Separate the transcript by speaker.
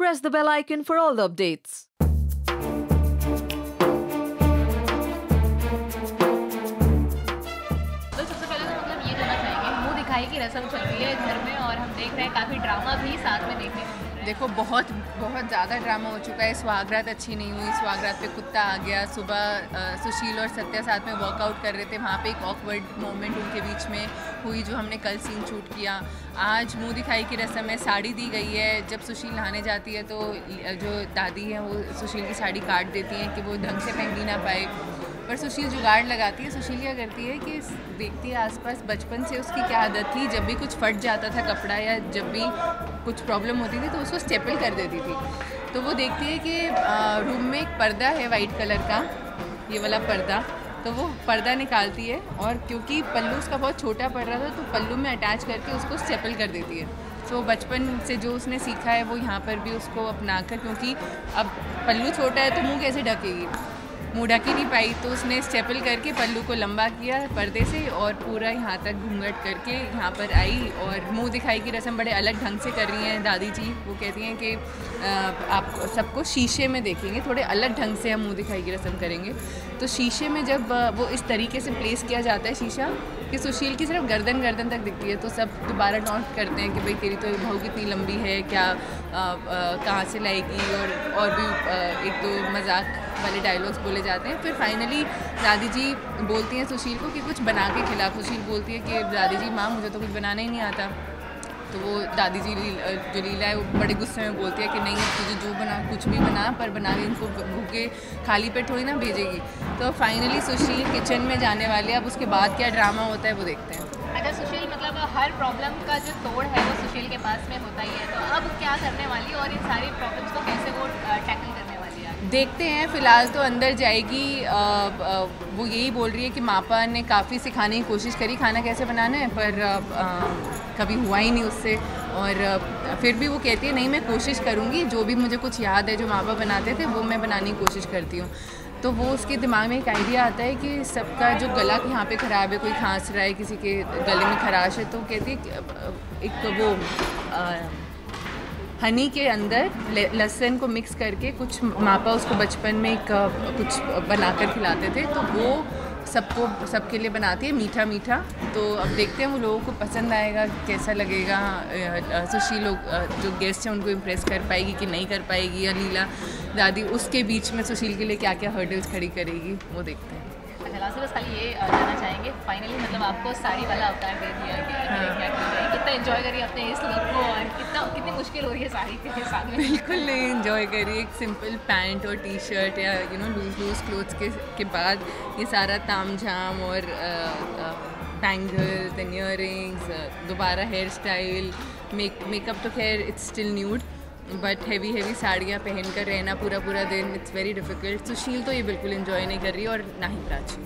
Speaker 1: press the bell icon for all the updates.
Speaker 2: तो सबसे पहले तो मतलब ये कहना चाहेंगे, मुंह दिखाई की रस्म चल रही है घर में और हम देख रहे हैं काफ़ी ड्रामा भी साथ में देखने को मिल रहा है।
Speaker 3: देखो बहुत ज़्यादा ड्रामा हो चुका है। सुहागरात अच्छी नहीं हुई, सुहागरात पे कुत्ता आ गया। सुबह सुशील और सत्या साथ में वर्कआउट कर रहे थे, वहाँ पे एक ऑकवर्ड मोमेंट उनके बीच में हुई जो हमने कल सीन शूट किया। आज मुंह दिखाई की रस्म है, साड़ी दी गई है। जब सुशील नहाने जाती है तो जो दादी है वो सुशील की साड़ी काट देती हैं कि वो ढंग से पहन भी ना पाए, पर सुशील जुगाड़ लगाती है। सुशील क्या करती है कि देखती है आसपास, बचपन से उसकी क्या आदत थी, जब भी कुछ फट जाता था कपड़ा या जब भी कुछ प्रॉब्लम होती थी तो उसको स्टेपल कर देती थी। तो वो देखती है कि रूम में एक पर्दा है वाइट कलर का, ये वाला पर्दा, तो वो पर्दा निकालती है और क्योंकि पल्लू उसका बहुत छोटा पड़ रहा था तो पल्लू में अटैच करके उसको स्टेपल कर देती है। तो बचपन से जो उसने सीखा है वो यहाँ पर भी उसको अपनाकर, क्योंकि अब पल्लू छोटा है तो मुँह कैसे ढकेगी, मुँह ढक ही नहीं पाई, तो उसने स्टेपल करके पल्लू को लंबा किया पर्दे से और पूरा यहाँ तक घूंघट करके यहाँ पर आई। और मुंह दिखाई की रस्म बड़े अलग ढंग से कर रही हैं दादी जी। वो कहती हैं कि आप सबको शीशे में देखेंगे, थोड़े अलग ढंग से हम मुंह दिखाई की रस्म करेंगे। तो शीशे में जब वो इस तरीके से प्लेस किया जाता है शीशा कि सुशील की सिर्फ गर्दन तक दिखती है, तो सब दोबारा नोट करते हैं कि भाई तेरी तो बहू कितनी लंबी है, क्या कहाँ से लाएगी, और भी एक दो मजाक वाले डायलॉग्स बोले जाते हैं। फिर फाइनली दादी जी बोलती हैं सुशील को कि कुछ बना के खिला। सुशील बोलती है कि दादी जी माँ मुझे तो कुछ बनाना ही नहीं आता। तो वो दादी जी जो लीला है वो बड़े गुस्से में बोलती है कि नहीं तुझे जो बना कुछ भी बना, पर बना के इनको भूखे खाली पेट थोड़ी ना भेजेगी। तो फाइनली सुशील किचन में जाने वाले, अब उसके बाद क्या ड्रामा होता है वो देखते हैं।
Speaker 2: अच्छा सुशील, मतलब हर प्रॉब्लम का जो तोड़ है वो सुशील के पास में होता ही है, तो अब क्या करने वाली और इन सारी प्रॉब्लम्स को कैसे वो टैकल करने वाली है
Speaker 3: देखते हैं। फ़िलहाल तो अंदर जाएगी, वो यही बोल रही है कि मापा ने काफ़ी सिखाने की कोशिश करी खाना कैसे बनाना है, पर कभी हुआ ही नहीं उससे। और फिर भी वो कहती है नहीं मैं कोशिश करूँगी, जो भी मुझे कुछ याद है जो मापा बनाते थे वो मैं बनाने की कोशिश करती हूँ। तो वो उसके दिमाग में एक आइडिया आता है कि सबका जो गला यहाँ पे ख़राब है, कोई खांस रहा है, किसी के गले में खराश है, तो कहती है एक वो हनी के अंदर लहसुन को मिक्स करके कुछ मापा उसको बचपन में कुछ बनाकर खिलाते थे, तो वो सबके लिए बनाती है मीठा मीठा। तो अब देखते हैं वो लोगों को पसंद आएगा, कैसा लगेगा, सुशील लोग जो गेस्ट हैं उनको इम्प्रेस कर पाएगी कि नहीं कर पाएगी, या लीला दादी उसके बीच में सुशील के लिए क्या क्या हर्डल्स खड़ी करेगी, वो देखते हैं।
Speaker 2: अच्छा लास्ट बस खाली ये जानना चाहेंगे फाइनली, मतलब आपको साड़ी वाला अवतार दे दिया कि कितना एंजॉय करिए अपने इस लुक को और कितनी मुश्किल हो रही है साड़ी के साथ में?
Speaker 3: बिल्कुल नहीं एंजॉय करिए। एक सिंपल पैंट और टी शर्ट या लूज क्लोथ्स के बाद ये सारा तामझाम और बैंगल्स एंड ईयररिंग्स, दोबारा हेयर स्टाइल, मेकअप तो खैर it's still nude, but heavy साड़ियाँ पहन कर रहना पूरा दिन, इट्स वेरी डिफ़िकल्ट। सुशील तो ये बिल्कुल एंजॉय नहीं कर रही और ना ही प्राची।